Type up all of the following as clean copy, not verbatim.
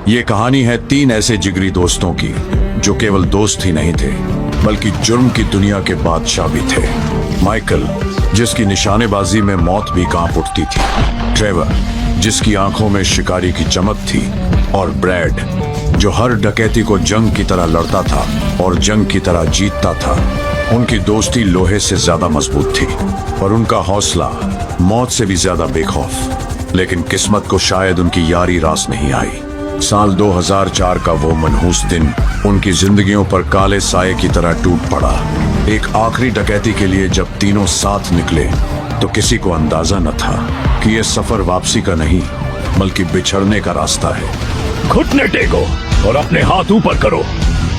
ये कहानी है तीन ऐसे जिगरी दोस्तों की जो केवल दोस्त ही नहीं थे बल्कि जुर्म की दुनिया के बादशाह भी थे। माइकल, जिसकी निशानेबाजी में मौत भी कांप उठती थी। ट्रेवर, जिसकी आंखों में शिकारी की चमक थी। और ब्रैड, जो हर डकैती को जंग की तरह लड़ता था और जंग की तरह जीतता था। उनकी दोस्ती लोहे से ज्यादा मजबूत थी और उनका हौसला मौत से भी ज्यादा बेखौफ। लेकिन किस्मत को शायद उनकी यारी रास नहीं आई। साल 2004 का वो मनहूस दिन उनकी जिंदगियों पर काले साए की तरह टूट पड़ा। एक आखिरी डकैती के लिए जब तीनों साथ निकले तो किसी को अंदाजा न था कि यह सफर वापसी का नहीं बल्कि बिछड़ने का रास्ता है। घुटने टेको और अपने हाथ ऊपर करो।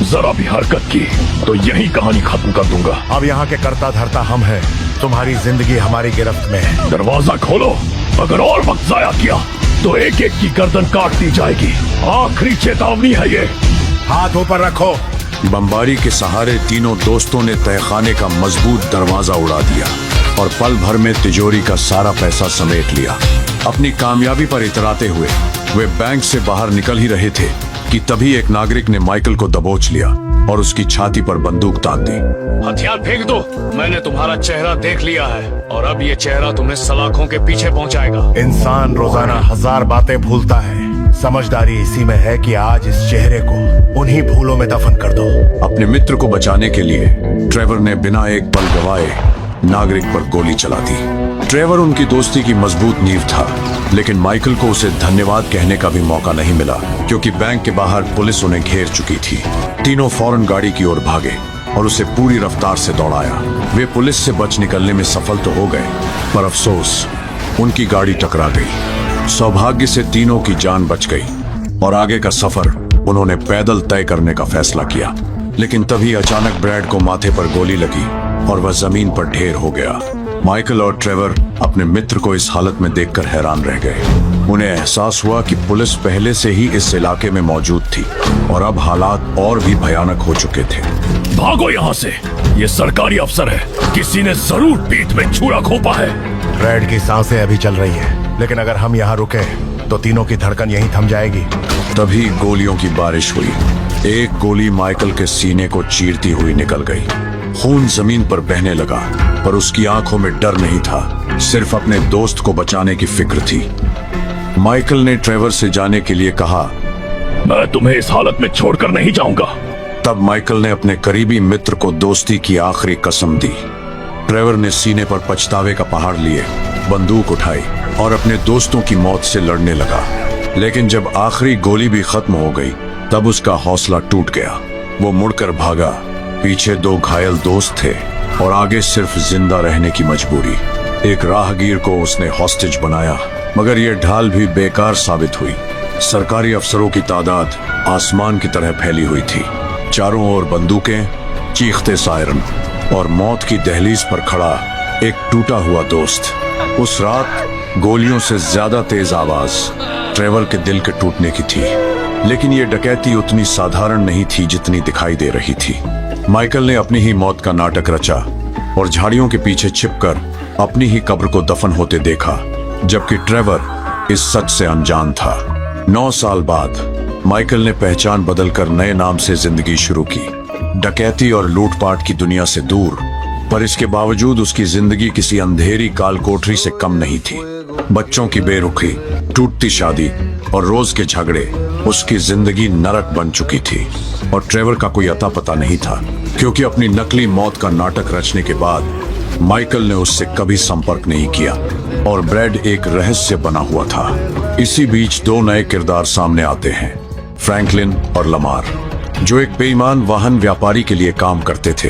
जरा भी हरकत की तो यही कहानी खत्म कर दूंगा। अब यहाँ के कर्ता धर्ता हम हैं। तुम्हारी जिंदगी हमारी गिरफ्त में है। दरवाजा खोलो। अगर और वक्त जाया किया तो एक एक की गर्दन काट दी जाएगी। आखिरी चेतावनी है ये। हाथ ऊपर रखो। बमबारी के सहारे तीनों दोस्तों ने तहखाने का मजबूत दरवाजा उड़ा दिया और पल भर में तिजोरी का सारा पैसा समेट लिया। अपनी कामयाबी पर इतराते हुए वे बैंक से बाहर निकल ही रहे थे कि तभी एक नागरिक ने माइकल को दबोच लिया और उसकी छाती पर बंदूक तान दी। हथियार फेंक दो। मैंने तुम्हारा चेहरा देख लिया है और अब ये चेहरा तुम्हें सलाखों के पीछे पहुंचाएगा। इंसान रोजाना 1000 बातें भूलता है। समझदारी इसी में है कि आज इस चेहरे को उन्हीं भूलों में दफन कर दो। अपने मित्र को बचाने के लिए ट्रेवर ने बिना एक पल गवाए नागरिक पर गोली चला दी। ट्रेवर उनकी दोस्ती की मजबूत नींव था, लेकिन माइकल को उसे धन्यवाद कहने का भी मौका नहीं मिला क्योंकि बैंक के बाहर पुलिस उन्हें घेर चुकी थी। तीनों फौरन गाड़ी की ओर भागे और उसे पूरी रफ्तार से दौड़ाया। वे पुलिस से बच निकलने में सफल तो हो गए, पर अफसोस उनकी गाड़ी टकरा गई। सौभाग्य से तीनों की जान बच गई और आगे का सफर उन्होंने पैदल तय करने का फैसला किया। लेकिन तभी अचानक ब्रैड को माथे पर गोली लगी और वह जमीन पर ढेर हो गया। माइकल और ट्रेवर अपने मित्र को इस हालत में देखकर हैरान रह गए। उन्हें एहसास हुआ कि पुलिस पहले से ही इस इलाके में मौजूद थी और अब हालात और भी भयानक हो चुके थे। भागो यहाँ से। ये सरकारी अफसर है। किसी ने जरूर पीठ में छुरा घोंपा है। ब्रैड की सांसें अभी चल रही है, लेकिन अगर हम यहाँ रुके तो तीनों की धड़कन यहीं थम जाएगी। तभी गोलियों की बारिश हुई। एक गोली माइकल के सीने को चीरती हुई निकल गई। खून जमीन पर बहने लगा, पर उसकी आंखों में डर नहीं था, सिर्फ अपने दोस्त को बचाने की फिक्र थी। माइकल ने ट्रेवर से जाने के लिए कहा, मैं तुम्हें इस हालत में छोड़कर नहीं जाऊंगा। तब माइकल ने अपने करीबी मित्र को दोस्ती की आखिरी कसम दी। ट्रेवर ने सीने पर पछतावे का पहाड़ लिए, बंदूक उठाई और अपने दोस्तों की मौत से लड़ने लगा। लेकिन जब आखिरी गोली भी खत्म हो गई तब उसका हौसला टूट गया। वो मुड़कर भागा। पीछे 2 घायल दोस्त थे और आगे सिर्फ जिंदा रहने की मजबूरी। एक राहगीर को उसने हॉस्टेज बनाया, मगर यह ढाल भी बेकार साबित हुई। सरकारी अफसरों की तादाद आसमान की तरह फैली हुई थी। चारों ओर बंदूकें, चीखते सायरन और मौत की दहलीज पर खड़ा एक टूटा हुआ दोस्त। उस रात गोलियों से ज्यादा तेज आवाज ट्रेवर के दिल के टूटने की थी। लेकिन यह डकैती उतनी साधारण नहीं थी जितनी दिखाई दे रही थी। माइकल ने अपनी ही मौत का नाटक रचा और झाड़ियों के पीछे छिपकर अपनी ही कब्र को दफन होते देखा, जबकि ट्रेवर इस सच से अनजान था। 9 साल बाद माइकल ने पहचान बदलकर नए नाम से जिंदगी शुरू की, डकैती और लूटपाट की दुनिया से दूर। पर इसके बावजूद उसकी जिंदगी किसी अंधेरी काल कोठरी से कम नहीं थी। बच्चों की बेरुखी, टूटती शादी और रोज के झगड़े उसकी जिंदगी नरक बन चुकी थी। और ट्रेवर का कोई अता पता नहीं था, क्योंकि अपनी नकली मौत का नाटक रचने के बाद माइकल ने उससे कभी संपर्क नहीं किया और ब्रैड एक रहस्य बना हुआ था। इसी बीच 2 नए किरदार सामने आते हैं, फ्रैंकलिन और लमार, जो एक बेईमान वाहन व्यापारी के लिए काम करते थे।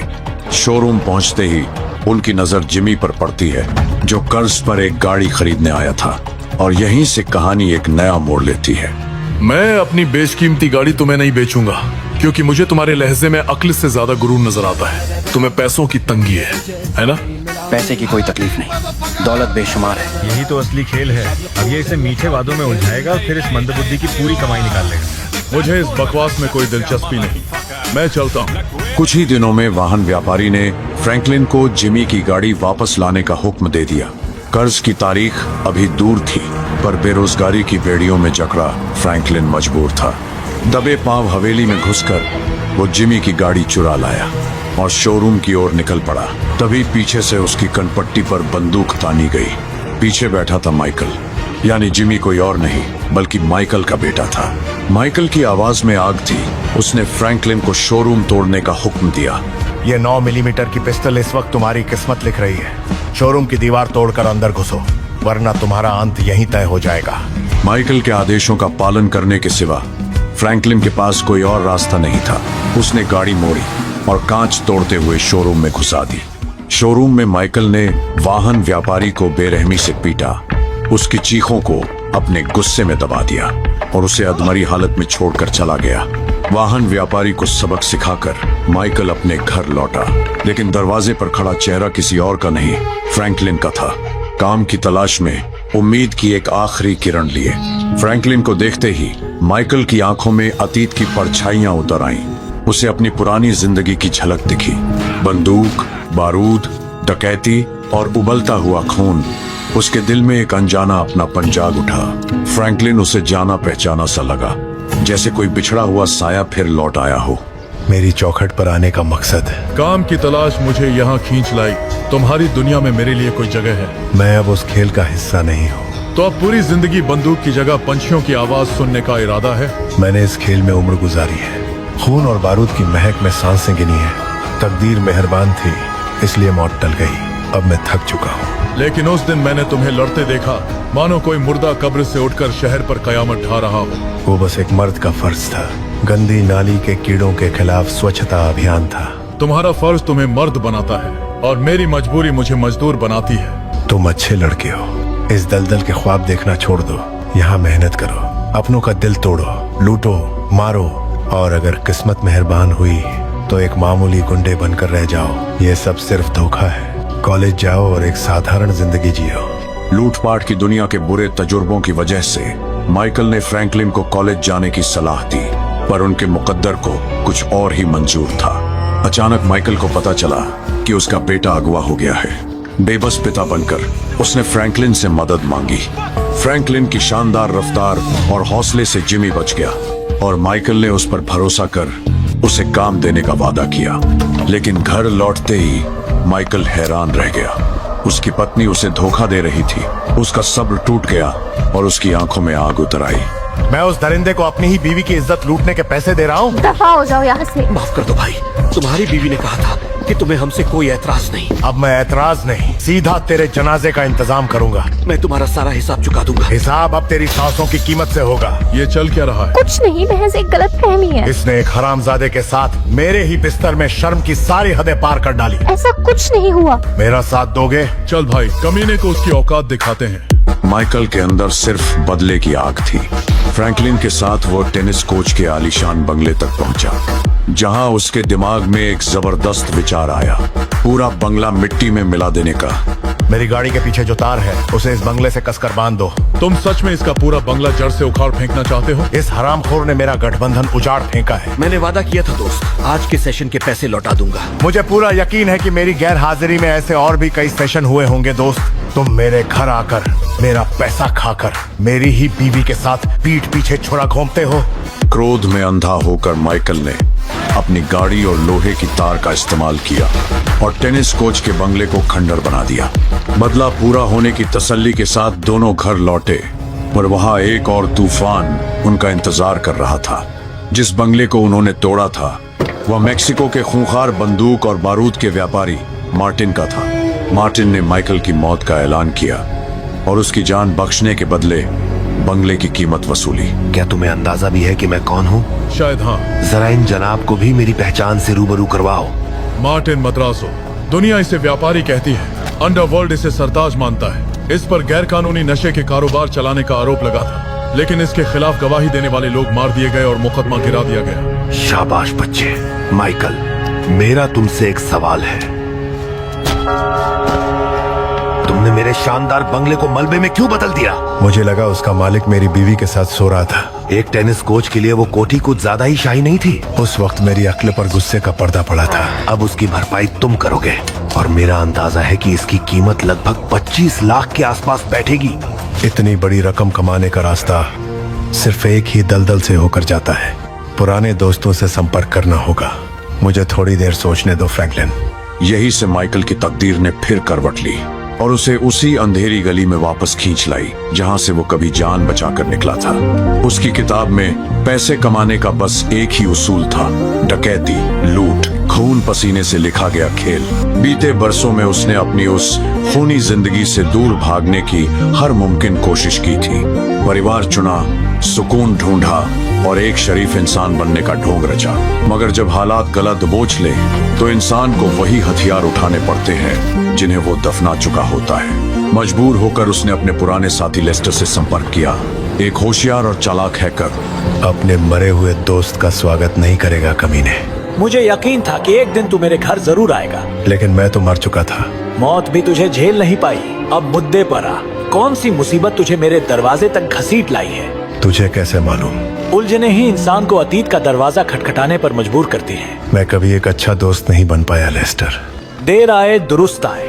शोरूम पहुंचते ही उनकी नजर जिमी पर पड़ती है, जो कर्ज पर एक गाड़ी खरीदने आया था, और यहीं से कहानी एक नया मोड़ लेती है। मैं अपनी बेशकीमती गाड़ी तुम्हें नहीं बेचूंगा, क्योंकि मुझे तुम्हारे लहजे में अक्ल से ज्यादा गुरूर नजर आता है। तुम्हें पैसों की तंगी है ना? पैसे की कोई तकलीफ नहीं, दौलत बेशुमार है। यही तो असली खेल है। अब ये इसे मीठे वादों में उलझाएगा और फिर इस मंदबुद्धि की पूरी कमाई निकाल लेगा। मुझे इस बकवास में कोई दिलचस्पी नहीं, मैं चलता हूँ। कुछ ही दिनों में वाहन व्यापारी ने फ्रैंकलिन को जिमी की गाड़ी वापस लाने का हुक्म दे दिया। कर्ज की तारीख अभी दूर थी, पर बेरोजगारी की बेड़ियों में जकड़ा फ्रैंकलिन मजबूर था। दबे पांव हवेली में घुसकर वो जिमी की गाड़ी चुरा लाया और शोरूम की ओर निकल पड़ा। तभी पीछे से उसकी कनपट्टी पर बंदूक तानी गई। पीछे बैठा था माइकल, यानी जिमी कोई और नहीं बल्कि माइकल का बेटा था। माइकल की आवाज में आग थी। उसने फ्रैंकलिन को शोरूम तोड़ने का हुक्म दिया। ये 9 मिलीमीटर की पिस्टल इस वक्त तुम्हारी किस्मत लिख रही है। शोरूम की दीवार तोड़कर अंदर घुसो, वरना तुम्हारा अंत यहीं तय हो जाएगा। माइकल के आदेशों का पालन करने के सिवा फ्रैंकलिन के पास कोई और रास्ता नहीं था। उसने गाड़ी मोड़ी और कांच तोड़ते हुए शोरूम में घुसा दी। शोरूम में माइकल ने वाहन व्यापारी को बेरहमी से पीटा, उसकी चीखों को अपने गुस्से में दबा दिया और उसे अधमरी हालत में छोड़कर चला गया। वाहन व्यापारी को सबक सिखाकर माइकल अपने घर लौटा, लेकिन दरवाजे पर खड़ा चेहरा किसी और का नहीं, फ्रैंकलिन का था। काम की तलाश में उम्मीद की एक आखिरी किरण लिए फ्रैंकलिन को देखते ही माइकल की आंखों में अतीत की परछाइयां उतर आईं। उसे अपनी पुरानी जिंदगी की झलक दिखी। बंदूक, बारूद, डकैती और उबलता हुआ खून। उसके दिल में एक अनजाना अपनापन जाग उठा। फ्रैंकलिन उसे जाना पहचाना सा लगा, जैसे कोई बिछड़ा हुआ साया फिर लौट आया हो। मेरी चौखट पर आने का मकसद काम की तलाश मुझे यहाँ खींच लाई। तुम्हारी दुनिया में मेरे लिए कोई जगह है? मैं अब उस खेल का हिस्सा नहीं हूँ। तो अब पूरी जिंदगी बंदूक की जगह पंछियों की आवाज सुनने का इरादा है? मैंने इस खेल में उम्र गुजारी है, खून और बारूद की महक में सांसें गिनी है। तकदीर मेहरबान थी, इसलिए मौत टल गई। अब मैं थक चुका हूँ। लेकिन उस दिन मैंने तुम्हें लड़ते देखा, मानो कोई मुर्दा कब्र से उठकर शहर पर कयामत ढा रहा हो। वो बस एक मर्द का फर्ज था। गंदी नाली के कीड़ों के खिलाफ स्वच्छता अभियान था। तुम्हारा फर्ज तुम्हें मर्द बनाता है और मेरी मजबूरी मुझे मजदूर बनाती है। तुम अच्छे लड़के हो। इस दलदल के ख्वाब देखना छोड़ दो, यहाँ मेहनत करो, अपनों का दिल तोड़ो, लूटो, मारो, और अगर किस्मत मेहरबान हुई तो एक मामूली गुंडे बनकर रह जाओ। ये सब सिर्फ धोखा है। कॉलेज जाओ और एक साधारण जिंदगी जियो। लूटपाट की दुनिया के बुरे तजुर्बों की वजह से माइकल ने फ्रैंकलिन को कॉलेज जाने की सलाह दी, पर उनके मुकद्दर को कुछ और ही मंजूर था। अचानक माइकल को पता चला कि उसका बेटा अगवा हो गया है। बेबस पिता बनकर उसने फ्रैंकलिन से मदद मांगी। फ्रैंकलिन की शानदार रफ्तार और हौसले से जिमी बच गया और माइकल ने उस पर भरोसा कर उसे काम देने का वादा किया। लेकिन घर लौटते ही माइकल हैरान रह गया। उसकी पत्नी उसे धोखा दे रही थी। उसका सब्र टूट गया और उसकी आंखों में आग उतर आई। मैं उस दरिंदे को अपनी ही बीवी की इज्जत लूटने के पैसे दे रहा हूँ? दफा हो जाओ यहाँ से। माफ कर दो भाई, तुम्हारी बीवी ने कहा था कि तुम्हें हमसे कोई ऐतराज नहीं। अब मैं ऐतराज नहीं, सीधा तेरे जनाजे का इंतजाम करूंगा। मैं तुम्हारा सारा हिसाब चुका दूंगा। हिसाब अब तेरी सांसों की कीमत से होगा। ये चल क्या रहा है? कुछ नहीं, महज एक गलतफहमी है। इसने एक हरामजादे के साथ मेरे ही बिस्तर में शर्म की सारी हदें पार कर डाली। ऐसा कुछ नहीं हुआ। मेरा साथ दोगे? चल भाई, कमीने को उसकी औकात दिखाते हैं। माइकल के अंदर सिर्फ बदले की आग थी। फ्रैंकलिन के साथ वो टेनिस कोच के आलीशान बंगले तक पहुंचा, जहां उसके दिमाग में एक जबरदस्त विचार आया, पूरा बंगला मिट्टी में मिला देने का। मेरी गाड़ी के पीछे जो तार है उसे इस बंगले से कसकर बांध दो। तुम सच में इसका पूरा बंगला जड़ से उखाड़ फेंकना चाहते हो? इस हरामखोर ने मेरा गठबंधन उजाड़ फेंका है। मैंने वादा किया था दोस्त, आज के सेशन के पैसे लौटा दूंगा। मुझे पूरा यकीन है कि मेरी गैर हाजिरी में ऐसे और भी कई सेशन हुए होंगे दोस्त। तुम मेरे घर आकर मेरा पैसा खाकर मेरी ही बीवी के साथ पीठ पीछे छुरा घूमते हो। क्रोध में अंधा होकर माइकल ने अपनी गाड़ी और लोहे की तार का इस्तेमाल किया और टेनिस कोच के बंगले को खंडर बना दिया। बदला पूरा होने की तसल्ली के साथ दोनों घर लौटे, पर वहां एक और तूफान उनका इंतजार कर रहा था। जिस बंगले को उन्होंने तोड़ा था वह मेक्सिको के खूंखार बंदूक और बारूद के व्यापारी मार्टिन का था। मार्टिन ने माइकल की मौत का ऐलान किया और उसकी जान बख्शने के बदले बंगले की कीमत वसूली। क्या तुम्हें अंदाजा भी है कि मैं कौन हूँ? शायद हाँ। जरा इन जनाब को भी मेरी पहचान से रूबरू करवाओ। मार्टिन मद्रासो। दुनिया इसे व्यापारी कहती है, अंडरवर्ल्ड इसे सरताज मानता है। इस पर गैर कानूनी नशे के कारोबार चलाने का आरोप लगा था, लेकिन इसके खिलाफ गवाही देने वाले लोग मार दिए गए और मुकदमा गिरा दिया गया। शाबाश बच्चे। माइकल, मेरा तुमसे एक सवाल है। तुमने मेरे शानदार बंगले को मलबे में क्यों बदल दिया? मुझे लगा उसका मालिक मेरी बीवी के साथ सो रहा था। एक टेनिस कोच के लिए वो कोठी कुछ ज्यादा ही शाही नहीं थी। उस वक्त मेरी अक्ल पर गुस्से का पर्दा पड़ा था। अब उसकी भरपाई तुम करोगे और मेरा अंदाजा है कि इसकी कीमत लगभग 25 लाख के आसपास बैठेगी। इतनी बड़ी रकम कमाने का रास्ता सिर्फ एक ही दलदल से होकर जाता है। पुराने दोस्तों से संपर्क करना होगा। मुझे थोड़ी देर सोचने दो फ्रैंकलिन। यही से माइकल की तकदीर ने फिर करवट ली और उसे उसी अंधेरी गली में वापस खींच लाई जहां से वो कभी जान बचाकर निकला था। उसकी किताब में पैसे कमाने का बस एक ही उसूल था, डकैती, लूट, खून पसीने से लिखा गया खेल। बीते बरसों में उसने अपनी उस खूनी जिंदगी से दूर भागने की हर मुमकिन कोशिश की थी। परिवार चुना, सुकून ढूंढा और एक शरीफ इंसान बनने का ढोंग रचा। मगर जब हालात गला दबोच ले तो इंसान को वही हथियार उठाने पड़ते हैं जिन्हें वो दफना चुका होता है। मजबूर होकर उसने अपने पुराने साथी लेस्टर से संपर्क किया, एक होशियार और चालाक हैकर। अपने मरे हुए दोस्त का स्वागत नहीं करेगा कमीने। मुझे यकीन था कि एक दिन तू मेरे घर जरूर आएगा, लेकिन मैं तो मर चुका था। मौत भी तुझे झेल नहीं पाई। अब मुद्दे पर आ, कौन सी मुसीबत तुझे मेरे दरवाजे तक घसीट लाई है? तुझे कैसे मालूम? उलझने ही इंसान को अतीत का दरवाजा खटखटाने पर मजबूर करती हैं। मैं कभी एक अच्छा दोस्त नहीं बन पाया लेस्टर। देर आए दुरुस्त आए।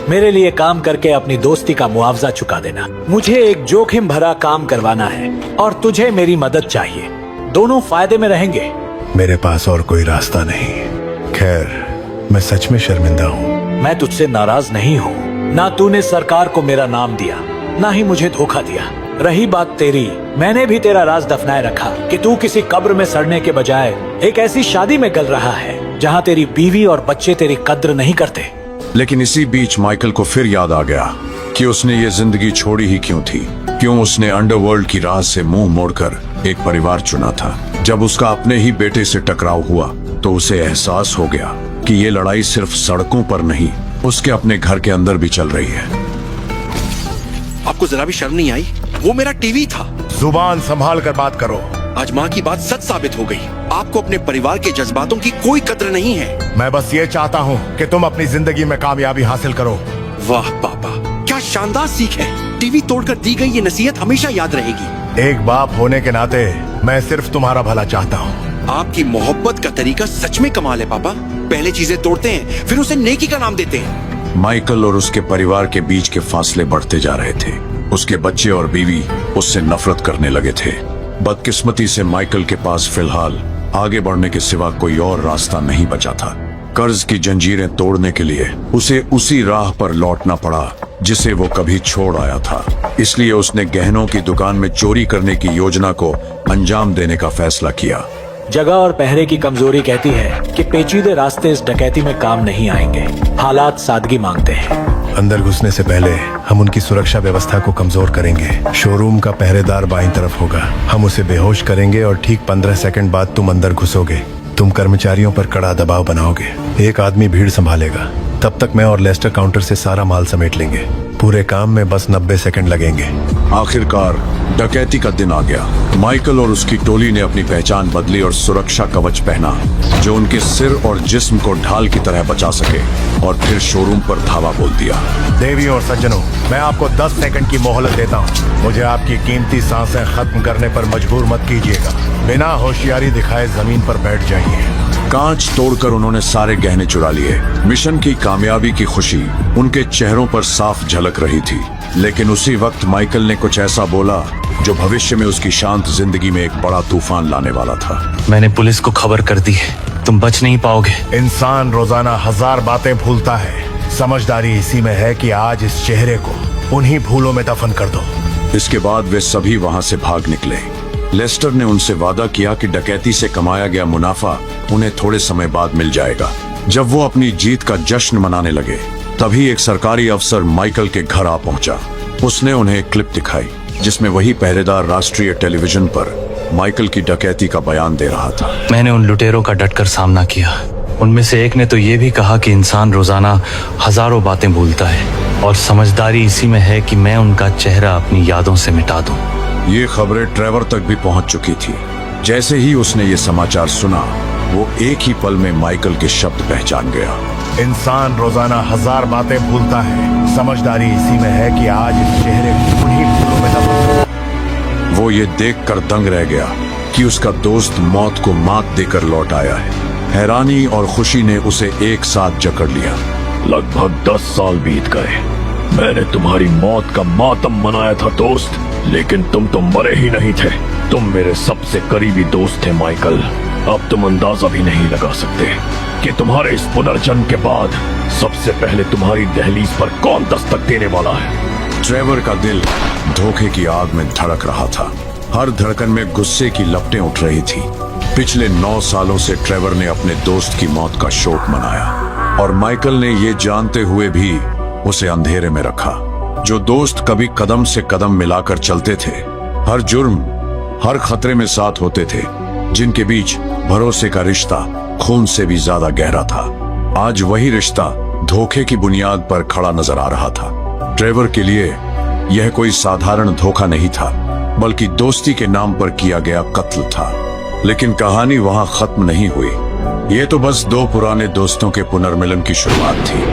मेरे लिए काम करके अपनी दोस्ती का मुआवजा चुका देना। मुझे एक जोखिम भरा काम करवाना है और तुझे मेरी मदद चाहिए। दोनों फायदे में रहेंगे। मेरे पास और कोई रास्ता नहीं। खैर, मैं सच में शर्मिंदा हूँ। मैं तुझसे नाराज नहीं हूँ। ना तूने सरकार को मेरा नाम दिया, ना ही मुझे धोखा दिया। रही बात तेरी, मैंने भी तेरा राज दफनाए रखा कि तू किसी कब्र में सड़ने के बजाय एक ऐसी शादी में गल रहा है जहाँ तेरी बीवी और बच्चे तेरी कद्र नहीं करते। लेकिन इसी बीच माइकल को फिर याद आ गया कि उसने ये जिंदगी छोड़ी ही क्यों थी। क्यों उसने अंडरवर्ल्ड की राह से मुंह मोड़कर एक परिवार चुना था। जब उसका अपने ही बेटे से टकराव हुआ तो उसे एहसास हो गया कि ये लड़ाई सिर्फ सड़कों पर नहीं, उसके अपने घर के अंदर भी चल रही है। आपको जरा भी शर्म नहीं आई? वो मेरा टीवी था। जुबान संभाल कर बात करो। आज माँ की बात सच साबित हो गई। आपको अपने परिवार के जज्बातों की कोई कद्र नहीं है। मैं बस ये चाहता हूँ कि तुम अपनी जिंदगी में कामयाबी हासिल करो। वाह पापा, क्या शानदार सीख है। टीवी तोड़कर दी गई ये नसीहत हमेशा याद रहेगी। एक बाप होने के नाते मैं सिर्फ तुम्हारा भला चाहता हूँ। आपकी मोहब्बत का तरीका सच में कमाल है पापा। पहले चीजें तोड़ते हैं, फिर उसे नेकी का नाम देते हैं। माइकल और उसके परिवार के बीच के फासले बढ़ते जा रहे थे। उसके बच्चे और बीवी उससे नफरत करने लगे थे। बदकिस्मती से माइकल के पास फिलहाल आगे बढ़ने के सिवा कोई और रास्ता नहीं बचा था। कर्ज की जंजीरें तोड़ने के लिए उसे उसी राह पर लौटना पड़ा जिसे वो कभी छोड़ आया था। इसलिए उसने गहनों की दुकान में चोरी करने की योजना को अंजाम देने का फैसला किया। जगह और पहरे की कमजोरी कहती है कि पेचीदे रास्ते इस डकैती में काम नहीं आएंगे। हालात सादगी मांगते हैं। अंदर घुसने से पहले हम उनकी सुरक्षा व्यवस्था को कमजोर करेंगे। शोरूम का पहरेदार बाईं तरफ होगा। हम उसे बेहोश करेंगे और ठीक 15 सेकंड बाद तुम अंदर घुसोगे। तुम कर्मचारियों पर कड़ा दबाव बनाओगे। एक आदमी भीड़ संभालेगा। तब तक मैं और लेस्टर काउंटर से सारा माल समेट लेंगे। पूरे काम में बस 90 सेकंड लगेंगे। आखिरकार डकैती का दिन आ गया। माइकल और उसकी टोली ने अपनी पहचान बदली और सुरक्षा कवच पहना जो उनके सिर और जिस्म को ढाल की तरह बचा सके, और फिर शोरूम पर धावा बोल दिया। देवियों और सज्जनों, मैं आपको 10 सेकंड की मोहलत देता हूँ। मुझे आपकी कीमती सांसें खत्म करने पर मजबूर मत कीजिएगा। बिना होशियारी दिखाए जमीन पर बैठ जाइए। कांच तोड़कर उन्होंने सारे गहने चुरा लिए। मिशन की कामयाबी की खुशी उनके चेहरों पर साफ झलक रही थी। लेकिन उसी वक्त माइकल ने कुछ ऐसा बोला जो भविष्य में उसकी शांत जिंदगी में एक बड़ा तूफान लाने वाला था। मैंने पुलिस को खबर कर दी है। तुम बच नहीं पाओगे। इंसान रोजाना 1000 बातें भूलता है। समझदारी इसी में है कि आज इस चेहरे को उन्हीं भूलों में दफन कर दो। इसके बाद वे सभी वहां से भाग निकले। लेस्टर ने उनसे वादा किया कि डकैती से कमाया गया मुनाफा उन्हें थोड़े समय बाद मिल जाएगा। जब वो अपनी जीत का जश्न मनाने लगे तभी एक सरकारी अफसर माइकल के घर आ पहुंचा। उसने उन्हें एक क्लिप दिखाई जिसमें वही पहरेदार राष्ट्रीय टेलीविजन पर माइकल की डकैती का बयान दे रहा था। मैंने उन लुटेरों का डटकर सामना किया। उनमें से एक ने तो ये भी कहा कि इंसान रोजाना हजारों बातें भूलता है और समझदारी इसी में है कि मैं उनका चेहरा अपनी यादों से मिटा दूं। ये खबरें ट्रेवर तक भी पहुंच चुकी थी। जैसे ही उसने ये समाचार सुना वो एक ही पल में माइकल के शब्द पहचान गया। इंसान रोजाना 1000 बातें भूलता है। समझदारी इसी में है कि आज इस चेहरे को उन्हीं फूलों में दबा। वो ये देखकर दंग रह गया कि उसका दोस्त मौत को मात देकर लौट आया है। हैरानी और खुशी ने उसे एक साथ जकड़ लिया। लगभग 10 साल बीत गए। मैंने तुम्हारी मौत का मातम मनाया था दोस्त, लेकिन तुम तो मरे ही नहीं थे। तुम मेरे सबसे करीबी दोस्त थे माइकल। अब तुम अंदाजा भी नहीं लगा सकते कि तुम्हारे इस पुनर्जन्म के बाद सबसे पहले तुम्हारी दहलीज पर कौन दस्तक देने वाला है। ट्रेवर का दिल धोखे की आग में धड़क रहा था। हर धड़कन में गुस्से की लपटें उठ रही थी। पिछले 9 सालों से ट्रेवर ने अपने दोस्त की मौत का शोक मनाया और माइकल ने ये जानते हुए भी उसे अंधेरे में रखा। जो दोस्त कभी कदम से कदम मिलाकर चलते थे, हर जुर्म हर खतरे में साथ होते थे, जिनके बीच भरोसे का रिश्ता खून से भी ज्यादा गहरा था, आज वही रिश्ता धोखे की बुनियाद पर खड़ा नजर आ रहा था। ट्रेवर के लिए यह कोई साधारण धोखा नहीं था, बल्कि दोस्ती के नाम पर किया गया कत्ल था। लेकिन कहानी वहां खत्म नहीं हुई। ये तो बस 2 पुराने दोस्तों के पुनर्मिलन की शुरुआत थी।